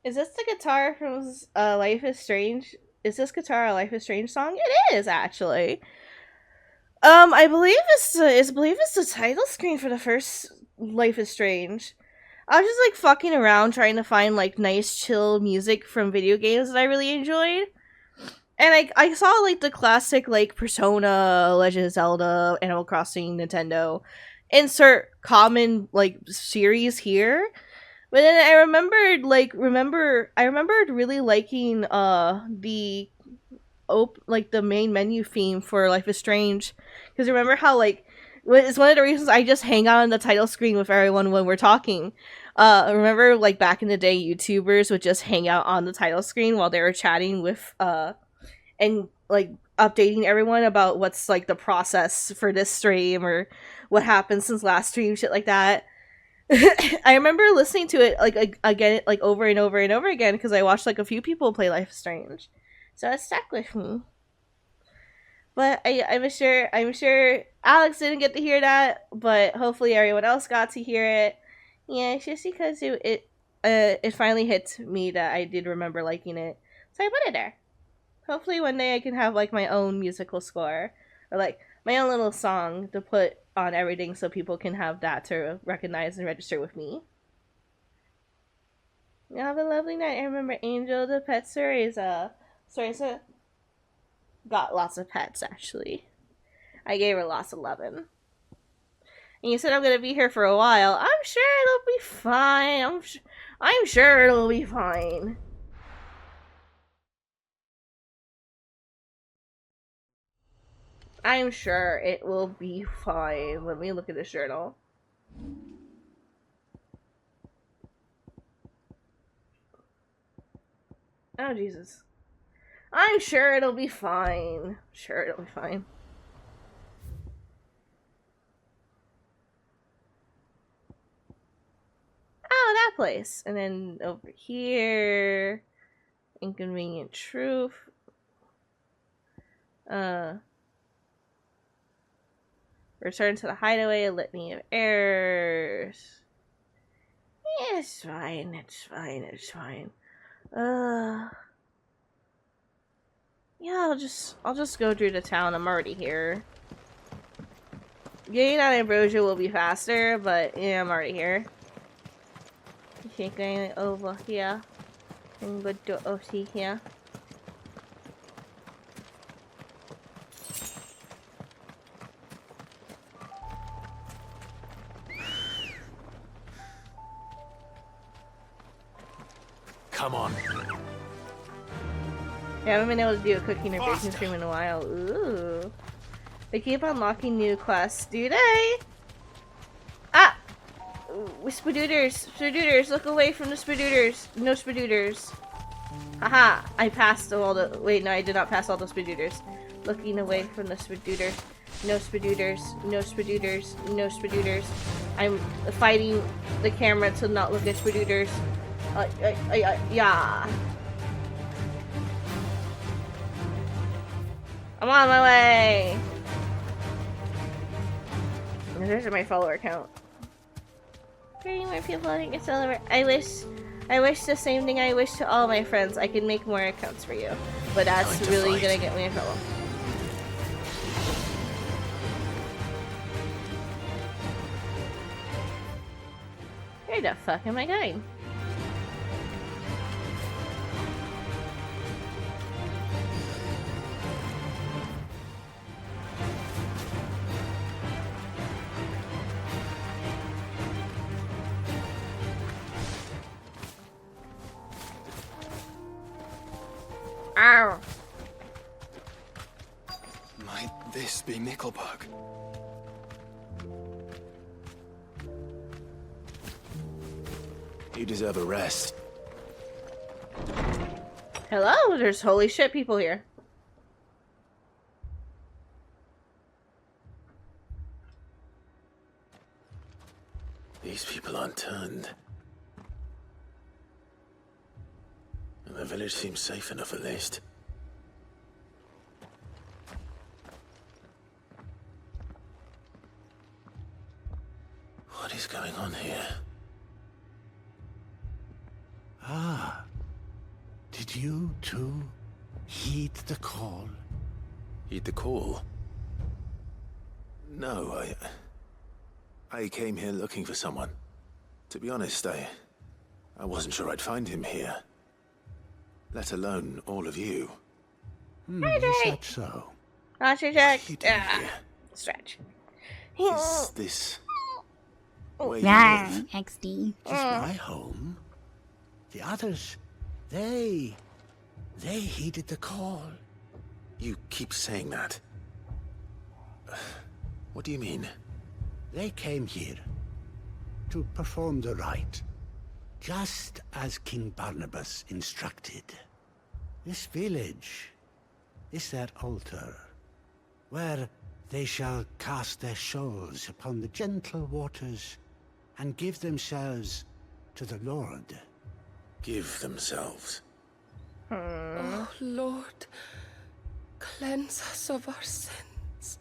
Is this the guitar from Life is Strange? Is this guitar a Life is Strange song? It is actually. I believe it's the title screen for the first Life is Strange. I was just like fucking around trying to find like nice chill music from video games that I really enjoyed. And I saw like the classic like Persona, Legend of Zelda, Animal Crossing, Nintendo insert common like series here. But then I remembered really liking the like the main menu theme for Life is Strange, because remember how like it's one of the reasons I just hang out on the title screen with everyone when we're talking. Remember like back in the day, YouTubers would just hang out on the title screen while they were chatting with and like updating everyone about what's like the process for this stream or what happened since last stream, shit like that. I remember listening to it like again, like over and over and over again because I watched like a few people play Life is Strange, so it stuck with me. But I'm sure Alex didn't get to hear that, but hopefully everyone else got to hear it. Yeah, it's just because it finally hit me that I did remember liking it, so I put it there. Hopefully one day I can have like my own musical score or like my own little song to put on everything so people can have that to recognize and register with me. You have a lovely night. I remember Angel the pet Cereza got lots of pets actually. I gave her lots of loving. And you said I'm gonna be here for a while. I'm sure it'll be fine. I'm sure it'll be fine. I'm sure it will be fine. Let me look at this journal. Oh Jesus. I'm sure it'll be fine. Sure it'll be fine. Oh, that place. And then over here, Inconvenient Truth. Uh, Return to the Hideaway, a litany of errors. Yeah, it's fine. It's fine. It's fine. Yeah, I'll just go through the town. I'm already here. Getting on Ambrosia will be faster, but yeah, I'm already here. Okay, going over here. And go to over here. Come on. Yeah, I haven't been able to do a cooking or baking stream in a while. Ooh. They keep unlocking new quests, do they? Ah! Spadooters! Spadooters! Look away from the spadooters! No spadooters. Haha! I passed all the- wait, no, I did not pass all the spadooters. Looking away from the spadooter. No spadooters. No spadooters. No spadooters. I'm fighting the camera to not look at spadooters. Yeah. I'm on my way! There's my follower count. 30 more people, I think it's all over. I wish the same thing I wish to all my friends. I can make more accounts for you. But that's really gonna get me in trouble. Where the fuck am I going? Ow! Might this be Nickelbug? You deserve a rest. Hello? There's holy shit people here. These people aren't turned. And the village seems safe enough at least. What is going on here? Ah, Did you, too, heed the call? Heed the call? No, I came here looking for someone. To be honest, I wasn't sure I'd find him here. Let alone all of you. Is that so? Not your What are check. you doing Ah, here? stretch. Is this where you Yeah, live? XD. It is my home. The others, they heeded the call. You keep saying that. What do you mean? They came here to perform the rite, just as King Barnabas instructed. This village is their altar, where they shall cast their souls upon the gentle waters and give themselves to the Lord. Give themselves. Oh, Lord, cleanse us of our sins.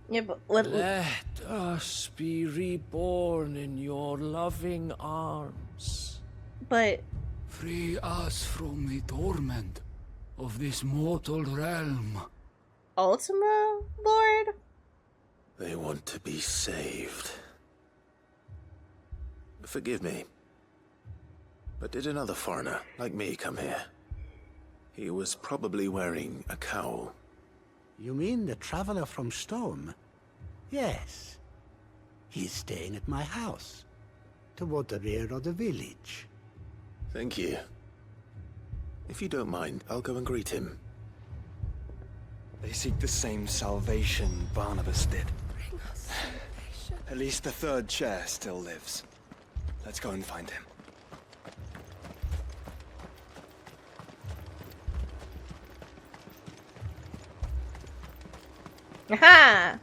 Yeah, but what? Let us be reborn in your loving arms. But Free us from the torment of this mortal realm. Ultima Lord? They want to be saved. Forgive me. But did another foreigner, like me, come here? He was probably wearing a cowl. You mean the traveler from Storm? Yes. He's staying at my house, toward the rear of the village. Thank you. If you don't mind, I'll go and greet him. They seek the same salvation Barnabas did. Bring us salvation. At least the third chair still lives. Let's go and find him. Aha!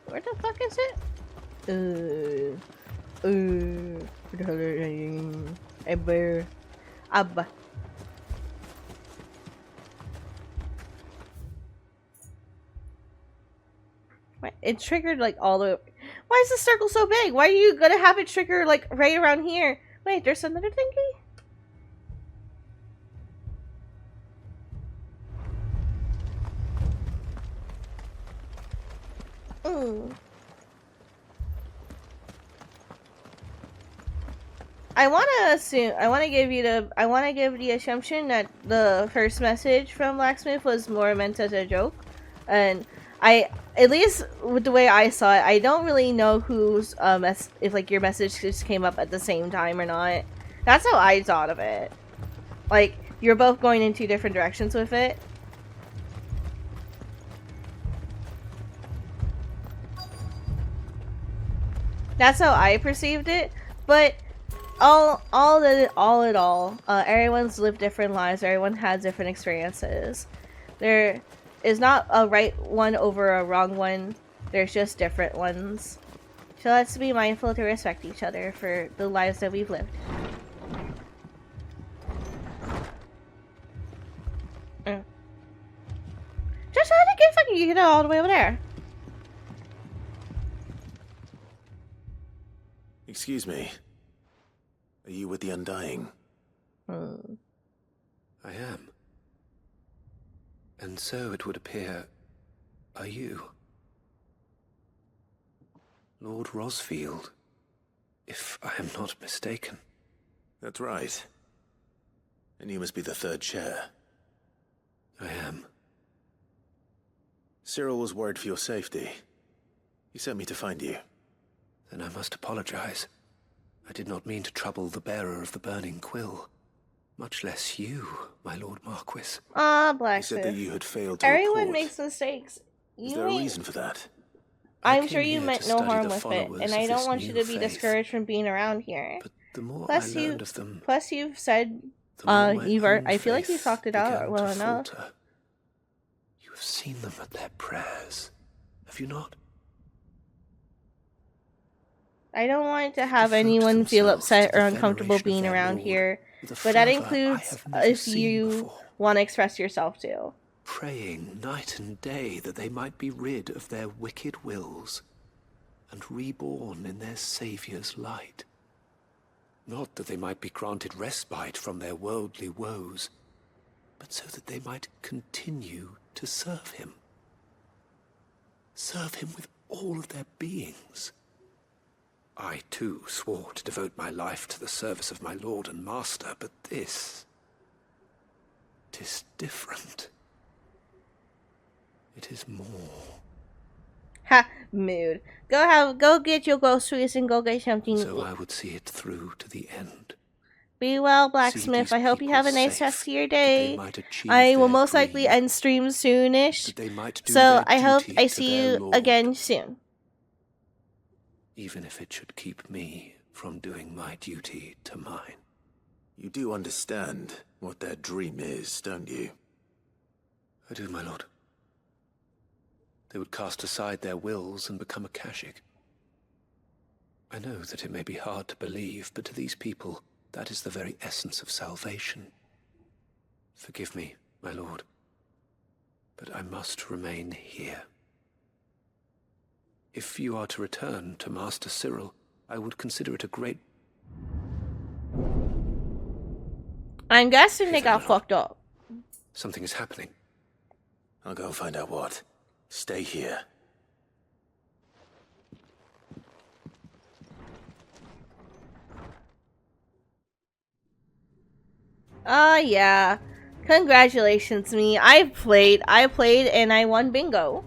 Where the fuck is it? Ever. Abba. It triggered like all the. Why is the circle so big? Why are you gonna have it trigger like right around here? Wait, there's another thingy? I want to assume, I want to give the assumption that the first message from Blacksmith was more meant as a joke. And at least with the way I saw it, I don't really know whose, if like your message just came up at the same time or not. That's how I thought of it. Like, you're both going in two different directions with it. That's how I perceived it, but all in all, everyone's lived different lives. Everyone has different experiences. There is not a right one over a wrong one. There's just different ones. So let's be mindful to respect each other for the lives that we've lived. Just how to get all the way over there. Excuse me. Are you with the Undying? I am. And so it would appear, are you? Lord Rosfield, if I am not mistaken. That's right. And you must be the third chair. I am. Cyril was worried for your safety. He sent me to find you. Then I must apologize. I did not mean to trouble the bearer of the burning quill. Much less you, my Lord Marquis. Ah, He Blacksmith. said that you had failed to Everyone report. makes mistakes. Is You there a ain't- reason for that? I'm I sure came you here meant to no study harm the with it, followers and of I don't this want you new to be faith. discouraged from being around here. But the more Plus I you- learned of them, Plus, you've said The more my own I feel like you faith talked it out began well to enough. falter. You have seen them at their prayers, have you not? I don't want to They have devote anyone feel themselves upset to or the uncomfortable veneration of being their around Lord here, with a but that fervour I includes have never if seen you before. want to express yourself too. Praying night and day that they might be rid of their wicked wills and reborn in their Saviour's light. Not that they might be granted respite from their worldly woes, but so that they might continue to serve him. Serve him with all of their beings. I, too, swore to devote my life to the service of my Lord and Master, but this... 'tis different. It is more. Ha, mood. Go get your groceries and go get something to So eat. I would see it through to the end. Be well, See Blacksmith. these I hope you have a people nice rest safe, of your that they day. might achieve I will their most likely dream, end stream soonish. that they might do So their I hope duty I to see their you Lord, again soon. even if it should keep me from doing my duty to mine. You do understand what their dream is, don't you? I do, my lord. They would cast aside their wills and become a Kashik. I know that it may be hard to believe, but to these people, that is the very essence of salvation. Forgive me, my lord, but I must remain here. If you are to return to Master Cyril, I would consider it a great... I'm guessing they Hither, got my lord. fucked up. Something is happening. I'll go and find out what. Stay here. Yeah. Congratulations, me. I played, and I won bingo.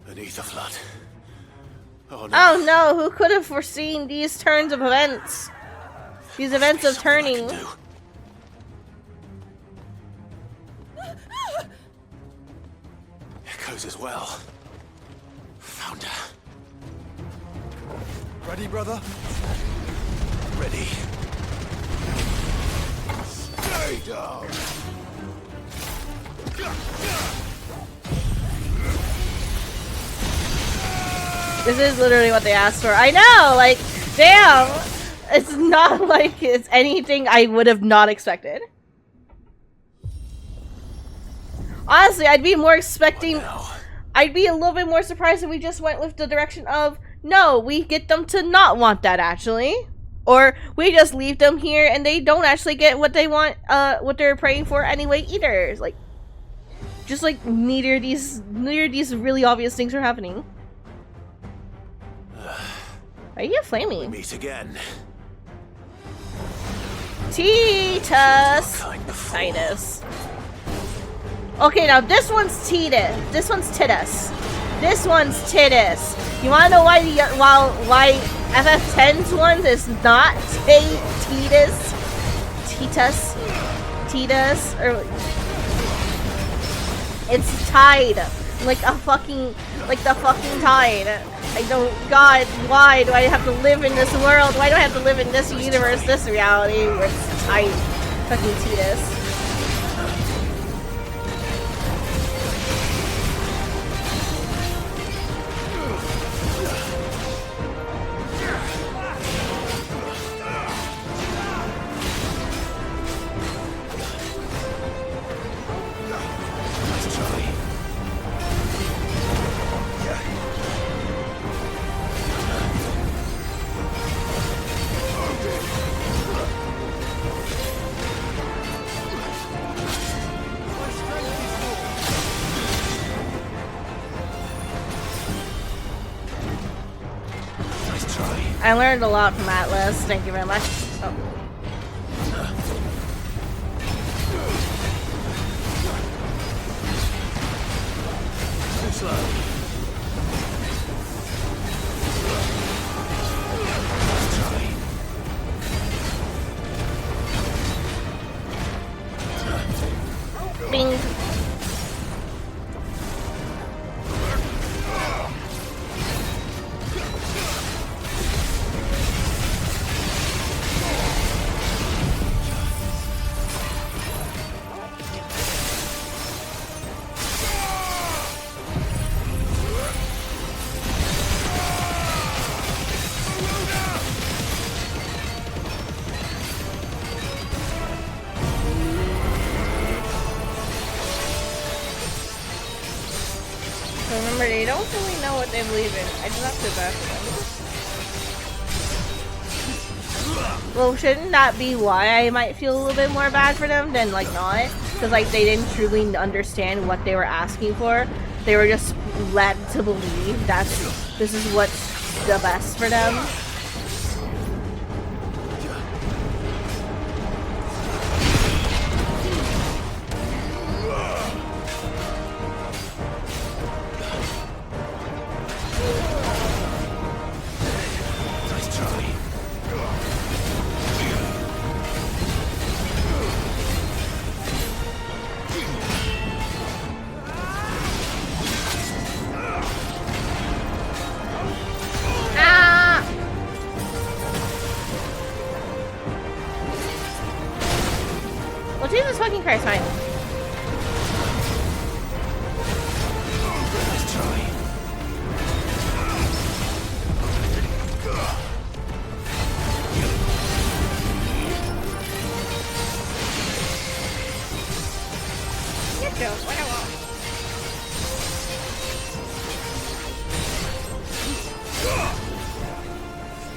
Beneath the flood. Oh no. Oh no, who could have foreseen these turns of events? These events of Something I turning. can do. Echoes as well. Found her. Ready, brother? Ready. Stay down. This is literally what they asked for. I know, like, damn. It's not like it's anything I would have not expected. Honestly, I'd be more expecting... I'd be a little bit more surprised if we just went with the direction of, no, we get them to not want that, actually. Or we just leave them here and they don't actually get what they want, what they're praying for anyway either. It's like, just like neither of these really obvious things are happening. Are you flaming? Meet again. Titus! Kind before. Titus. Okay, now this one's Titus. This one's Titus. This one's Titus. You wanna know why why FF10's one is not Titus? Titus, or it's Tide, like the fucking Tide. I don't. God, why do I have to live in this world? Why do I have to live in this universe, this reality where it's Tide, fucking Titus? I learned a lot from Atlas. Thank you very much. Oh. Too slow. Bing. they don't really know what they believe in. I do not feel bad for them. Well, shouldn't that be why I might feel a little bit more bad for them than like not? Because like they didn't truly understand what they were asking for. They were just led to believe that this is what's the best for them. Well, Jesus fucking Christ, fine. Let's try.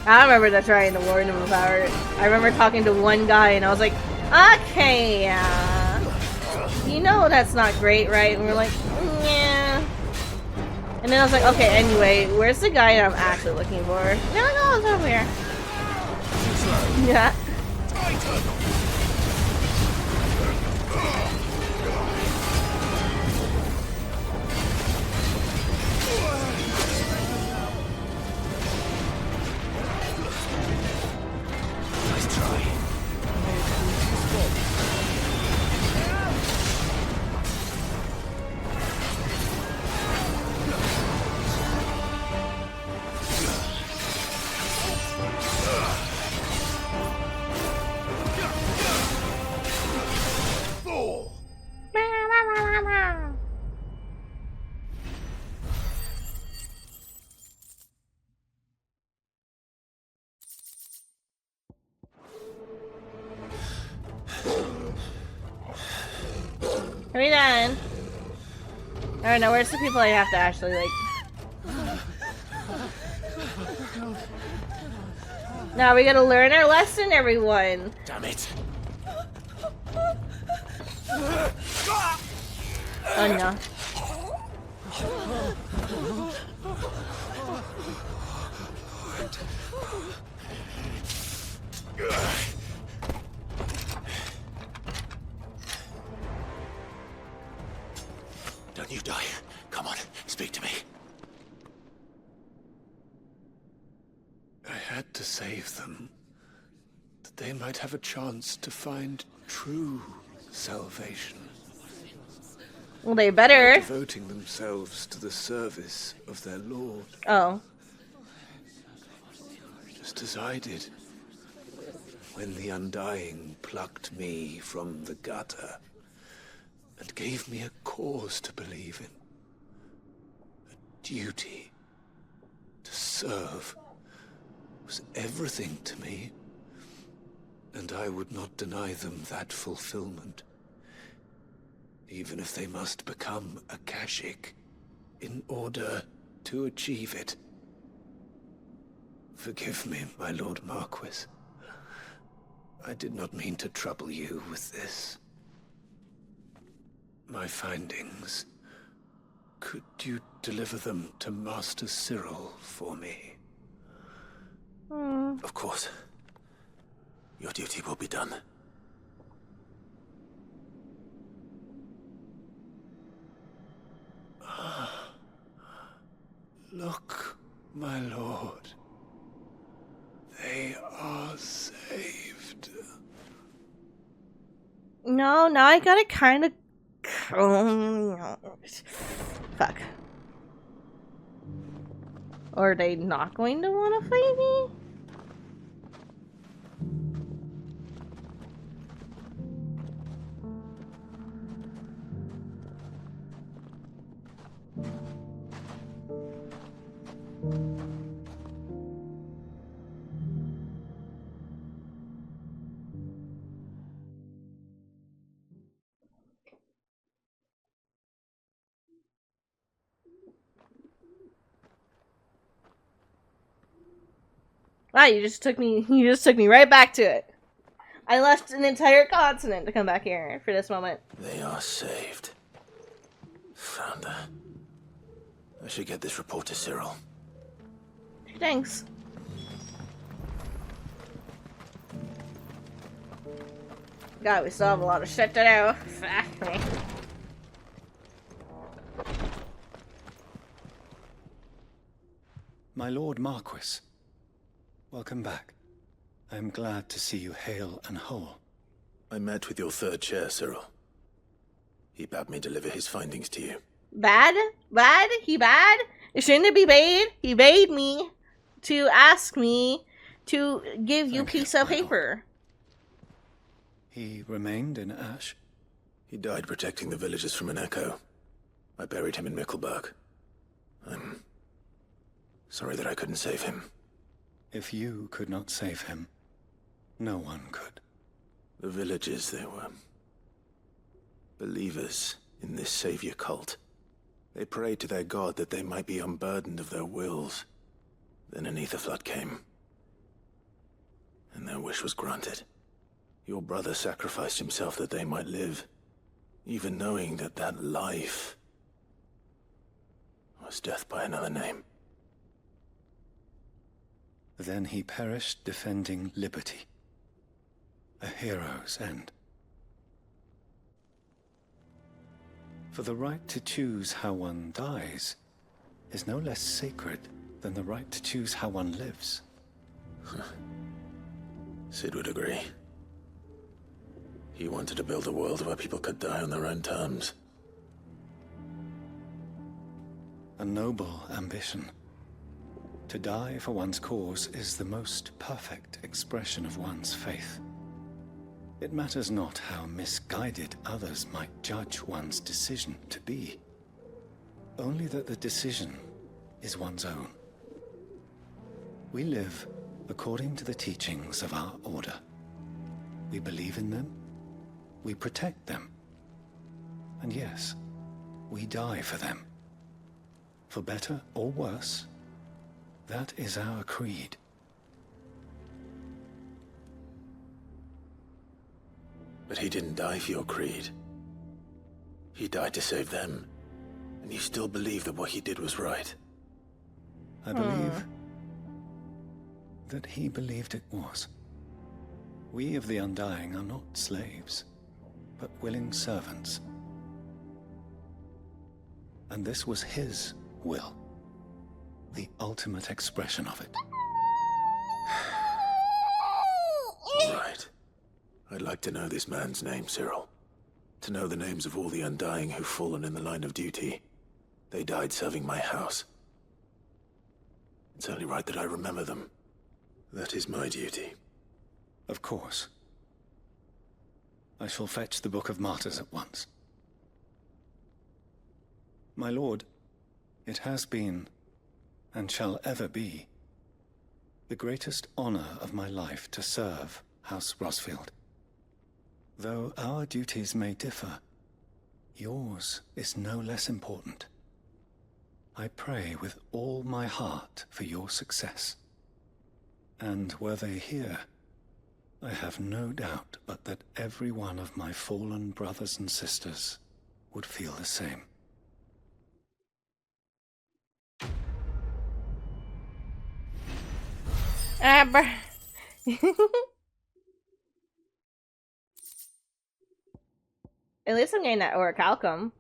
I remember that trying to warn him about it. I remember talking to one guy and I was like, okay, you know that's not great, right? And we're like, yeah. And then I was like, okay, anyway, where's the guy that I'm actually looking for? And they're like, oh, it's over here. Yeah. Are we done? I don't know, where's the people I have to actually, like... Now we gotta learn our lesson, everyone! Damn it! Oh no. Don't you die. Come on, speak to me. I had to save them, that they might have a chance to find true salvation. Well, they better. Devoting themselves to the service of their Lord. Oh. Just as I did, when the Undying plucked me from the gutter and gave me a cause to believe in. A duty to serve was everything to me, and I would not deny them that fulfillment, even if they must become a Kashik in order to achieve it. Forgive me, my Lord Marquis. I did not mean to trouble you with this. My findings. Could you deliver them to Master Cyril for me? Of course. Your duty will be done. Look, my lord. They are saved. No, now I gotta kind of... Fuck. Or are they not going to want to fight me? Wow, you just took me right back to it. I left an entire continent to come back here for this moment. They are saved. Founder. I should get this report to Cyril. Thanks. God, we still have a lot of shit to do. My Lord Marquis, welcome back. I am glad to see you hale and whole. I met with your third chair, Cyril. He bade me deliver his findings to you. Bad? Bad? He bad? Shouldn't it be bade? He bade me to ask me to give you a piece of paper. He remained in Ash? He died protecting the villagers from an echo. I buried him in Mickelberg. I'm sorry that I couldn't save him. If you could not save him, no one could. The villagers, they were believers in this savior cult. They prayed to their god that they might be unburdened of their wills. Then an ether flood came, and their wish was granted. Your brother sacrificed himself that they might live, even knowing that that life was death by another name. Then he perished defending liberty. A hero's end. For the right to choose how one dies is no less sacred than the right to choose how one lives. Sid would agree. He wanted to build a world where people could die on their own terms. A noble ambition. To die for one's cause is the most perfect expression of one's faith. It matters not how misguided others might judge one's decision to be, only that the decision is one's own. We live according to the teachings of our order. We believe in them, we protect them, and yes, we die for them. For better or worse, that is our creed. But he didn't die for your creed. He died to save them. And you still believe that what he did was right. I believe that he believed it was. We of the Undying are not slaves, but willing servants. And this was his will, the ultimate expression of it. Right. I'd like to know this man's name, Cyril. To know the names of all the Undying who've fallen in the line of duty. They died serving my house. It's only right that I remember them. That is my duty. Of course. I shall fetch the Book of Martyrs at once. My lord, it has been, and shall ever be, the greatest honor of my life to serve House Rosfield. Though our duties may differ, yours is no less important. I pray with all my heart for your success. And were they here, I have no doubt but that every one of my fallen brothers and sisters would feel the same. At least I'm getting that orichalcum.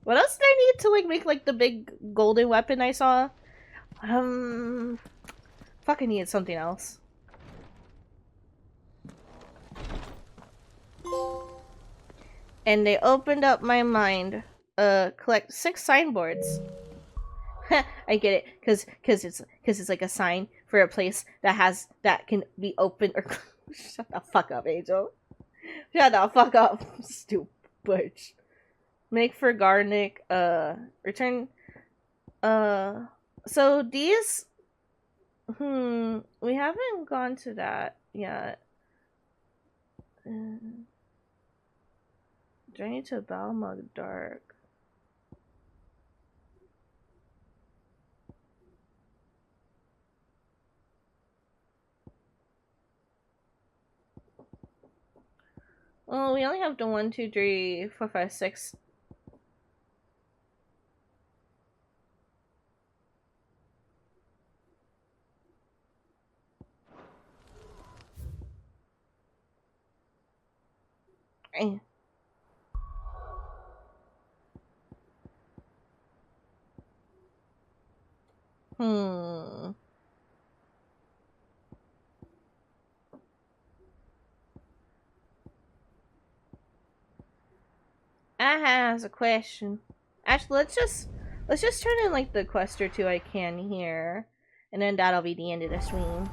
What else did I need to like make like the big golden weapon I saw? Fuck, I needed something else. And they opened up my mind. Collect 6 signboards. I get it, cause it's like a sign for a place that can be open or shut the fuck up, Angel. Shut the fuck up, stupid bitch. Make for Garnick. Return. So these. We haven't gone to that yet. Journey to Balmug Dark. Oh, we only have the 1, 2, 3, 4, 5, 6. Eh. Hmm. I has a question. Actually, let's just turn in like the quest or two I can here, and then that'll be the end of the stream.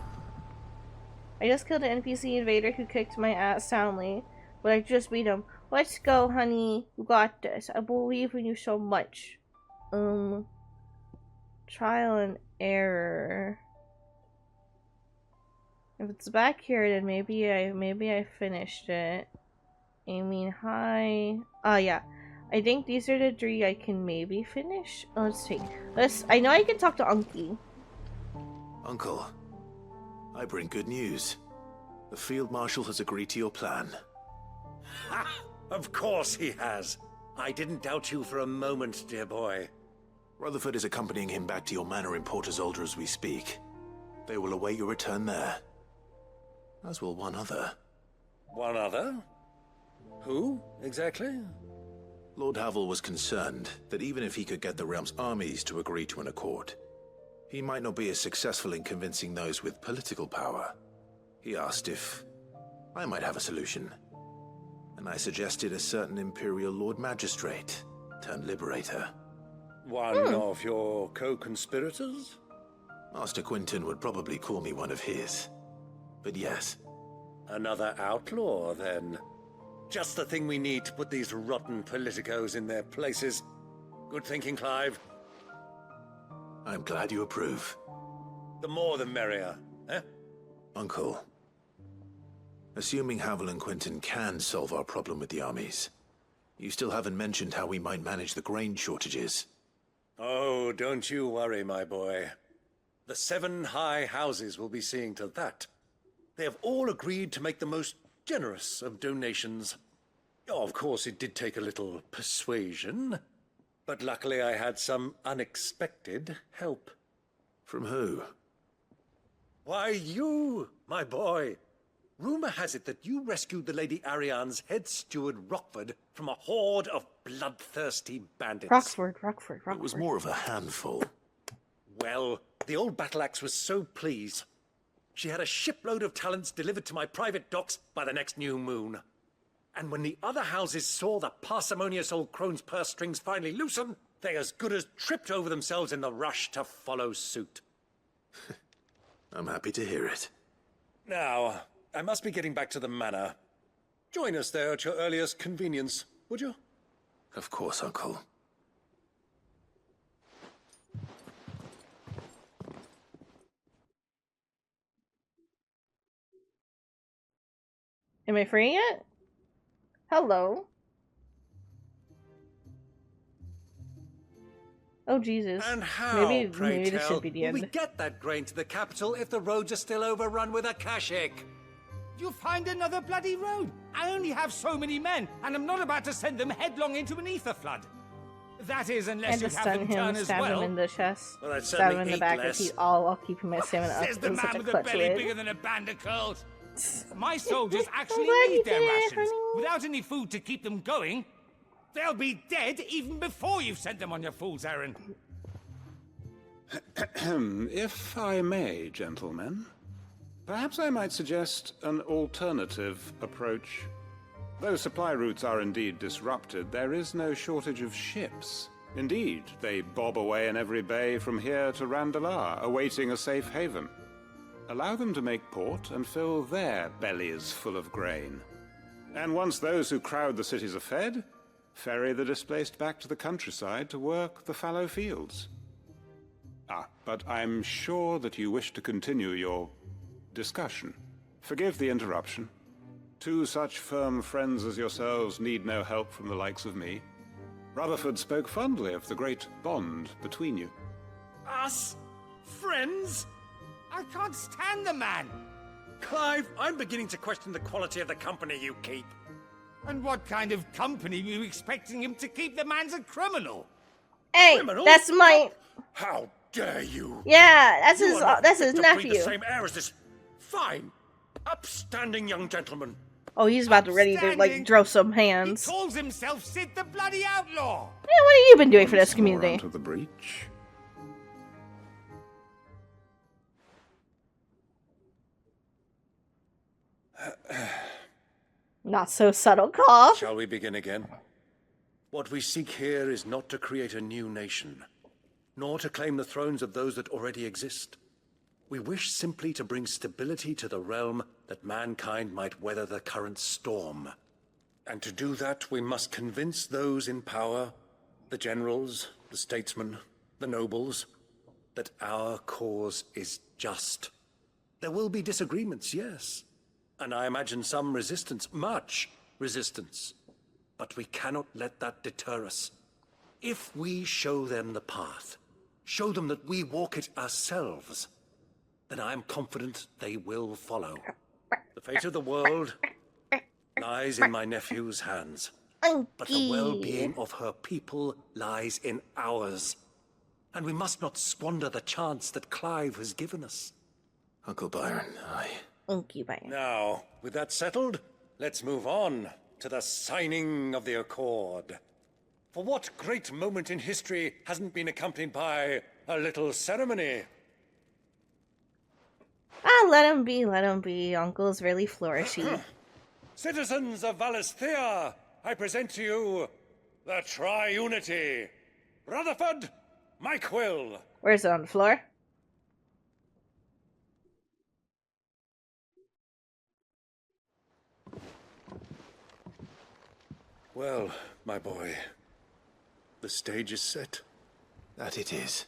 I just killed an NPC invader who kicked my ass soundly, but I just beat him. Let's go, honey. You got this. I believe in you so much. Trial and error. If it's back here, then maybe I finished it. I mean, hi. Yeah. I think these are the 3 I can maybe finish. Oh, let's see. I know I can talk to Unky. Uncle, I bring good news. The Field Marshal has agreed to your plan. Ha! Of course he has. I didn't doubt you for a moment, dear boy. Rutherford is accompanying him back to your manor in Porter's Alder as we speak. They will await your return there. As will one other. One other? Who, exactly? Lord Havel was concerned that even if he could get the realm's armies to agree to an accord, he might not be as successful in convincing those with political power. He asked if I might have a solution, and I suggested a certain Imperial Lord Magistrate turned Liberator. One of your co-conspirators? Master Quinton would probably call me one of his, but yes. Another outlaw, then. Just the thing we need to put these rotten politicos in their places. Good thinking, Clive. I'm glad you approve. The more the merrier, eh? Uncle, assuming Havel and Quinton can solve our problem with the armies, you still haven't mentioned how we might manage the grain shortages. Oh, don't you worry, my boy. The 7 high houses will be seeing to that. They have all agreed to make the most generous of donations. Oh, of course, it did take a little persuasion, but luckily I had some unexpected help. From who? Why, you, my boy. Rumor has it that you rescued the Lady Ariane's head steward, Rockford, from a horde of bloodthirsty bandits. Rockford. It was more of a handful. Well, the old battle axe was so pleased. She had a shipload of talents delivered to my private docks by the next new moon. And when the other houses saw the parsimonious old crone's purse strings finally loosen, they as good as tripped over themselves in the rush to follow suit. I'm happy to hear it. Now, I must be getting back to the manor. Join us there at your earliest convenience, would you? Of course, Uncle. Am I free yet? Hello. Oh Jesus. And how, maybe this should be the will we end. get that grain to the capital if the roads are still overrun with Akashic? You find another bloody road. I only have so many men, and I'm not about to send them headlong into an ether flood. That is, unless And you to have stun them him, turn as stab him well. in the chest, Well, that's stab him certainly in the back, less. and I'll keep him at 7 up. Says the It was such man a with a clutch belly win. bigger than a band of curls. My soldiers actually glad you need their did it, rations. honey. Without any food to keep them going, they'll be dead even before you've sent them on your fool's errand. If I may, gentlemen, perhaps I might suggest an alternative approach. Though supply routes are indeed disrupted, there is no shortage of ships. Indeed, they bob away in every bay from here to Randalar, awaiting a safe haven. Allow them to make port and fill their bellies full of grain. And once those who crowd the cities are fed, ferry the displaced back to the countryside to work the fallow fields. But I'm sure that you wish to continue your discussion. Forgive the interruption. 2 such firm friends as yourselves need no help from the likes of me. Rutherford spoke fondly of the great bond between you. Us? Friends? I can't stand the man. Clive, I'm beginning to question the quality of the company you keep. And what kind of company were you expecting him to keep? The man's a criminal. Hey, Criminal? that's my... How dare you? Yeah, that's You his, are not that's fit his to breathe nephew. the same air as this fine, upstanding young gentleman. Oh, he's about to ready to, like, throw some hands. He calls himself Sid the Bloody Outlaw. Yeah, what have you been doing for this More community? onto the breach. Not so subtle, Carl. Shall we begin again? What we seek here is not to create a new nation, nor to claim the thrones of those that already exist. We wish simply to bring stability to the realm that mankind might weather the current storm. And to do that, we must convince those in power, the generals, the statesmen, the nobles, that our cause is just. There will be disagreements, yes. And I imagine some resistance, much resistance. But we cannot let that deter us. If we show them the path, show them that we walk it ourselves, then I am confident they will follow. The fate of the world lies in my nephew's hands. But the well-being of her people lies in ours. And we must not squander the chance that Clive has given us. Uncle Byron, Now, with that settled, let's move on to the signing of the Accord. For what great moment in history hasn't been accompanied by a little ceremony? Ah, let him be, let him be. Uncle's really flourishy. Citizens of Valisthea, I present to you the Triunity. Rutherford, Mike Will. Where's it, on the floor? Well, my boy, the stage is set. That it is.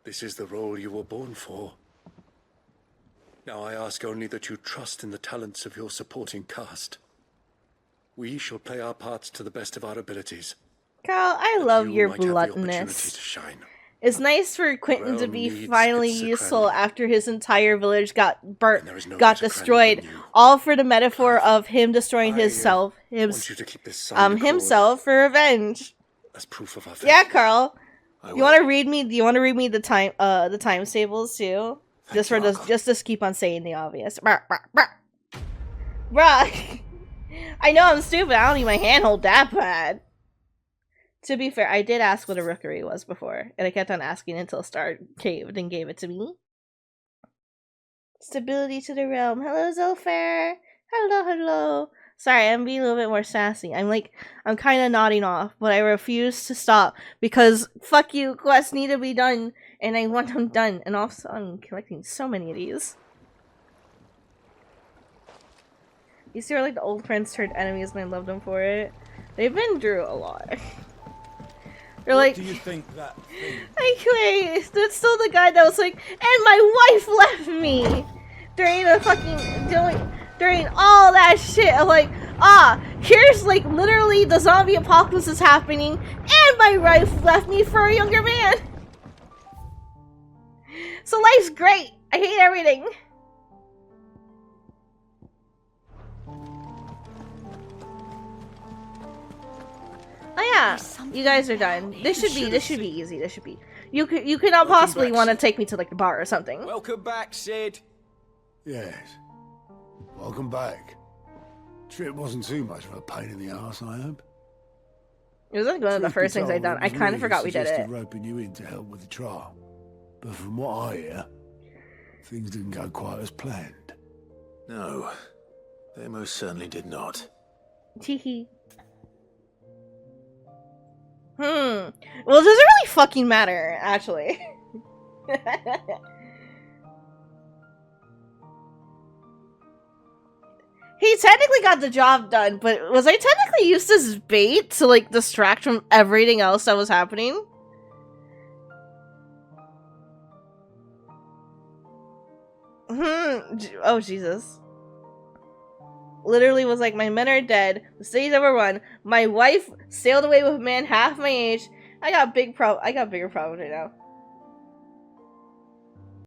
This is the role you were born for. Now I ask only that you trust in the talents of your supporting cast. We shall play our parts to the best of our abilities. Carl, I love your bluntness. It's nice for Quentin to be finally useful after his entire village got burnt, got destroyed, all for the metaphor of him destroying himself for revenge. As proof of our faith. Yeah, Carl. You want to read me? Do you want to read me the time tables too? Just for this, just to keep on saying the obvious. Bruh. I know I'm stupid. I don't need my handhold that bad. To be fair, I did ask what a rookery was before, and I kept on asking until Star caved and gave it to me. Stability to the realm. Hello, Zolfair. Hello, hello. Sorry, I'm being a little bit more sassy. I'm kind of nodding off, but I refuse to stop because fuck you, quests need to be done, and I want them done. And also, I'm collecting so many of these. These two are like the old friends turned enemies, and I love them for it. They've been through a lot. They're like, do you think that thing? Wait, that's still the guy that was like, and my wife left me during the fucking during all that shit. I'm like, here's like literally the zombie apocalypse is happening, and my wife left me for a younger man. So life's great. I hate everything. Oh yeah, you guys are done. This should be easy. This should be. You cannot possibly want to take me to like the bar or something. Welcome back, Sid. Yes. Welcome back. Trip wasn't too much of a pain in the arse, I hope. It was like one of the first things I done. I kind of forgot we did it. Roping you in to help with the trial, but from what I hear, things didn't go quite as planned. No, they most certainly did not. Teehee. Well, it doesn't really fucking matter, actually. He technically got the job done, but was I technically used as bait to, like, distract from everything else that was happening? Oh, Jesus. Literally was like, my men are dead, the city's overrun, my wife sailed away with a man half my age. I got bigger problems right now.